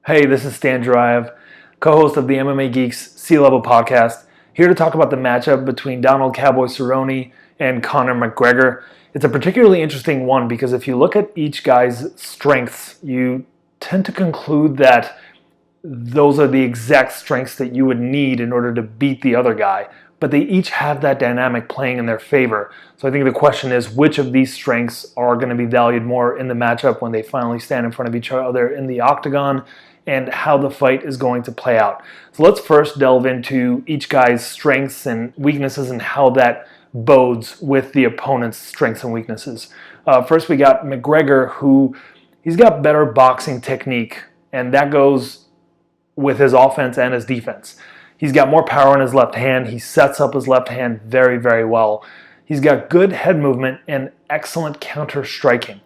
Hey, this is Stan Jurayev, co-host of the MMA Geeks C-Level podcast, here to talk about the matchup between Donald Cowboy Cerrone and Conor McGregor. It's a particularly interesting one because if you look at each guy's strengths, you tend to conclude that those are the exact strengths that you would need in order to beat the other guy, but they each have that dynamic playing in their favor. So I think the question is, which of these strengths are going to be valued more in the matchup when they finally stand in front of each other in the octagon, and how the fight is going to play out. So let's first delve into each guy's strengths and weaknesses and how that bodes with the opponent's strengths and weaknesses. First, we got McGregor, who he's got better boxing technique, and that goes with his offense and his defense. He's got more power in his left hand. He sets up his left hand very, very well. He's got good head movement and excellent counter striking.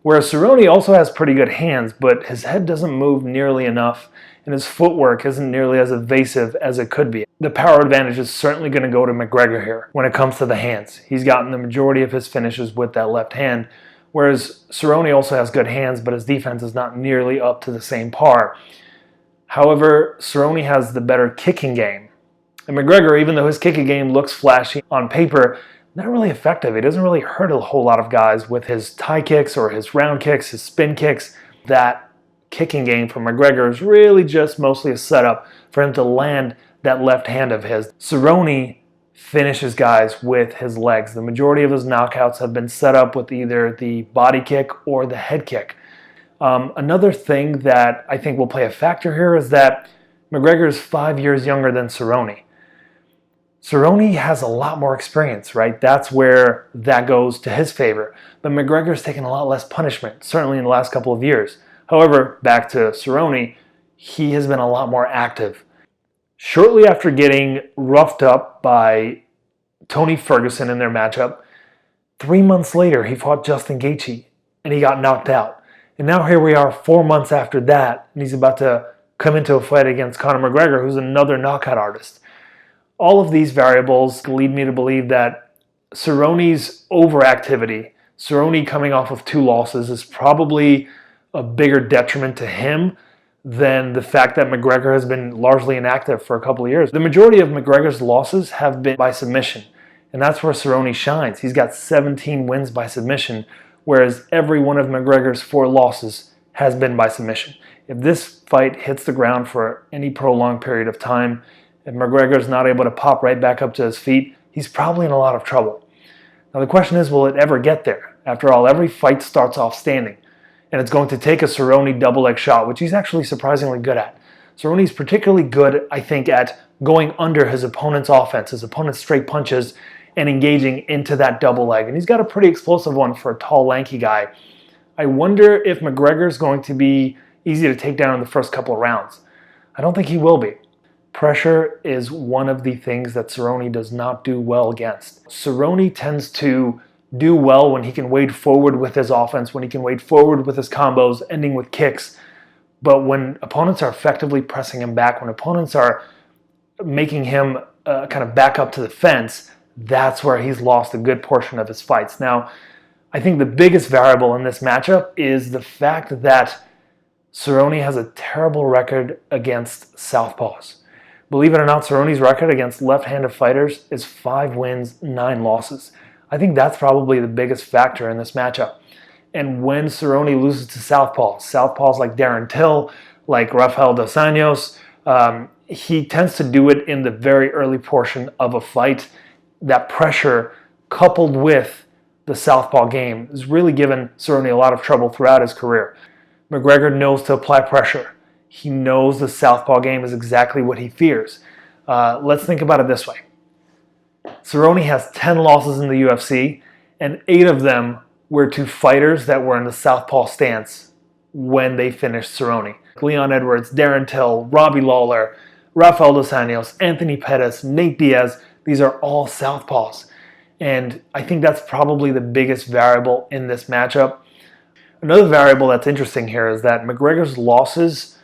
Whereas Cerrone also has pretty good hands, but his head doesn't move nearly enough, and his footwork isn't nearly as evasive as it could be. The power advantage is certainly going to go to McGregor here when it comes to the hands. He's gotten the majority of his finishes with that left hand, whereas Cerrone also has good hands, but his defense is not nearly up to the same par. However, Cerrone has the better kicking game. And McGregor, even though his kicking game looks flashy on paper, not really effective. He doesn't really hurt a whole lot of guys with his tie kicks or his round kicks, his spin kicks. That kicking game from McGregor is really just mostly a setup for him to land that left hand of his. Cerrone finishes guys with his legs. The majority of his knockouts have been set up with either the body kick or the head kick. Another thing that I think will play a factor here is that McGregor is 5 years younger than Cerrone. Cerrone has a lot more experience, right? That's where that goes to his favor. But McGregor's taken a lot less punishment, certainly in the last couple of years. However, back to Cerrone, he has been a lot more active. Shortly after getting roughed up by Tony Ferguson in their matchup, 3 months later he fought Justin Gaethje and he got knocked out. And now here we are 4 months after that, and he's about to come into a fight against Conor McGregor, who's another knockout artist. All of these variables lead me to believe that Cerrone's overactivity, Cerrone coming off of 2 losses, is probably a bigger detriment to him than the fact that McGregor has been largely inactive for a couple of years. The majority of McGregor's losses have been by submission, and that's where Cerrone shines. He's got 17 wins by submission, whereas every one of McGregor's 4 losses has been by submission. If this fight hits the ground for any prolonged period of time, if McGregor's not able to pop right back up to his feet, he's probably in a lot of trouble. Now the question is, will it ever get there? After all, every fight starts off standing, and it's going to take a Cerrone double leg shot, which he's actually surprisingly good at. Cerrone's particularly good, I think, at going under his opponent's offense, his opponent's straight punches, and engaging into that double leg. And he's got a pretty explosive one for a tall, lanky guy. I wonder if McGregor's going to be easy to take down in the first couple of rounds. I don't think he will be. Pressure is one of the things that Cerrone does not do well against. Cerrone tends to do well when he can wade forward with his offense, when he can wade forward with his combos, ending with kicks. But when opponents are effectively pressing him back, when opponents are making him kind of back up to the fence, that's where he's lost a good portion of his fights. Now, I think the biggest variable in this matchup is the fact that Cerrone has a terrible record against southpaws. Believe it or not, Cerrone's record against left-handed fighters is 5 wins, 9 losses. I think that's probably the biggest factor in this matchup. And when Cerrone loses to southpaws like Darren Till, like Rafael dos Anjos, he tends to do it in the very early portion of a fight. That pressure, coupled with the southpaw game, has really given Cerrone a lot of trouble throughout his career. McGregor knows to apply pressure. He knows the southpaw game is exactly what he fears. Let's think about it this way. Cerrone has 10 losses in the UFC, and 8 of them were to fighters that were in the southpaw stance when they finished Cerrone. Leon Edwards, Darren Till, Robbie Lawler, Rafael dos Anjos, Anthony Pettis, Nate Diaz, these are all southpaws. And I think that's probably the biggest variable in this matchup. Another variable that's interesting here is that McGregor's losses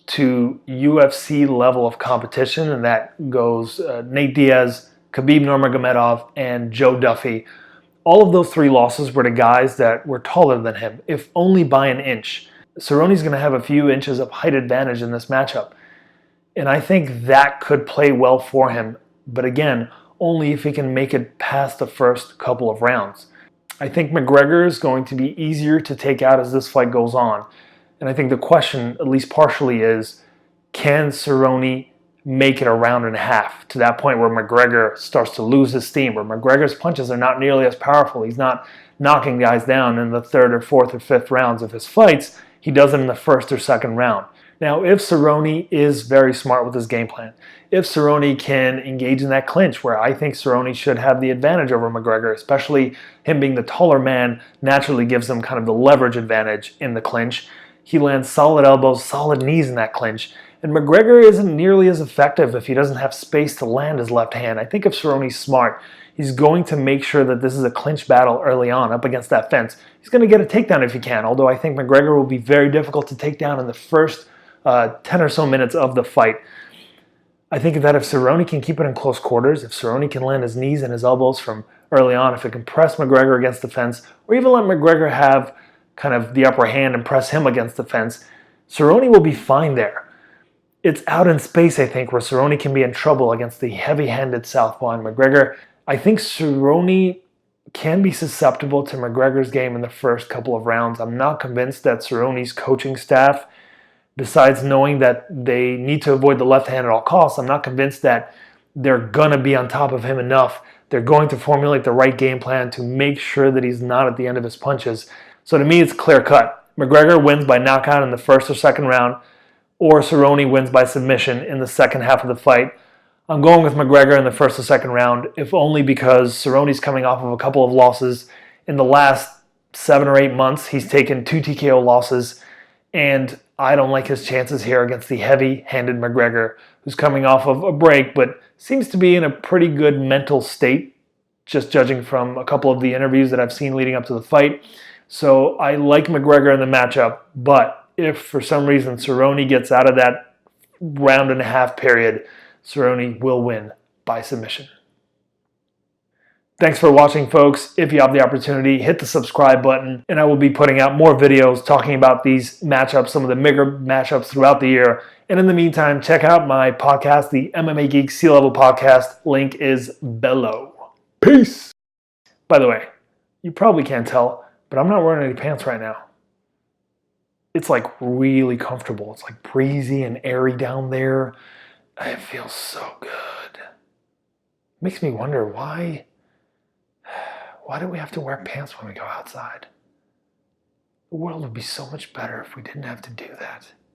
to UFC level of competition, and that goes Nate Diaz, Khabib Nurmagomedov, and Joe Duffy. All of those 3 losses were to guys that were taller than him, if only by an inch. Cerrone's going to have a few inches of height advantage in this matchup. And I think that could play well for him. But again, only if he can make it past the first couple of rounds. I think McGregor is going to be easier to take out as this fight goes on. And I think the question, at least partially, is can Cerrone make it a round and a half to that point where McGregor starts to lose his steam, where McGregor's punches are not nearly as powerful. He's not knocking guys down in the third or fourth or fifth rounds of his fights. He does it in the first or second round. Now, if Cerrone is very smart with his game plan, if Cerrone can engage in that clinch, where I think Cerrone should have the advantage over McGregor, especially him being the taller man, naturally gives him kind of the leverage advantage in the clinch. He lands solid elbows, solid knees in that clinch. And McGregor isn't nearly as effective if he doesn't have space to land his left hand. I think if Cerrone's smart, he's going to make sure that this is a clinch battle early on up against that fence. He's going to get a takedown if he can, although I think McGregor will be very difficult to take down in the first 10 or so minutes of the fight. I think that if Cerrone can keep it in close quarters, if Cerrone can land his knees and his elbows from early on, if it can press McGregor against the fence, or even let McGregor have kind of the upper hand and press him against the fence, Cerrone will be fine there. It's out in space, I think, where Cerrone can be in trouble against the heavy-handed southpaw and McGregor. I think Cerrone can be susceptible to McGregor's game in the first couple of rounds. I'm not convinced that Cerrone's coaching staff, besides knowing that they need to avoid the left hand at all costs, I'm not convinced that they're going to be on top of him enough. They're going to formulate the right game plan to make sure that he's not at the end of his punches. So to me, it's clear cut. McGregor wins by knockout in the first or second round, or Cerrone wins by submission in the second half of the fight. I'm going with McGregor in the first or second round, if only because Cerrone's coming off of a couple of losses. In the last 7 or 8 months, he's taken 2 TKO losses, and I don't like his chances here against the heavy-handed McGregor, who's coming off of a break, but seems to be in a pretty good mental state, just judging from a couple of the interviews that I've seen leading up to the fight. So I like McGregor in the matchup, but if for some reason Cerrone gets out of that round and a half period, Cerrone will win by submission. Thanks for watching, folks. If you have the opportunity, hit the subscribe button, and I will be putting out more videos talking about these matchups, some of the bigger matchups throughout the year. And in the meantime, check out my podcast, the MMA Geek C-Level Podcast. Link is below. Peace! By the way, you probably can't tell, but I'm not wearing any pants right now. It's like really comfortable. It's like breezy and airy down there. It feels so good. Makes me wonder why do we have to wear pants when we go outside? The world would be so much better if we didn't have to do that.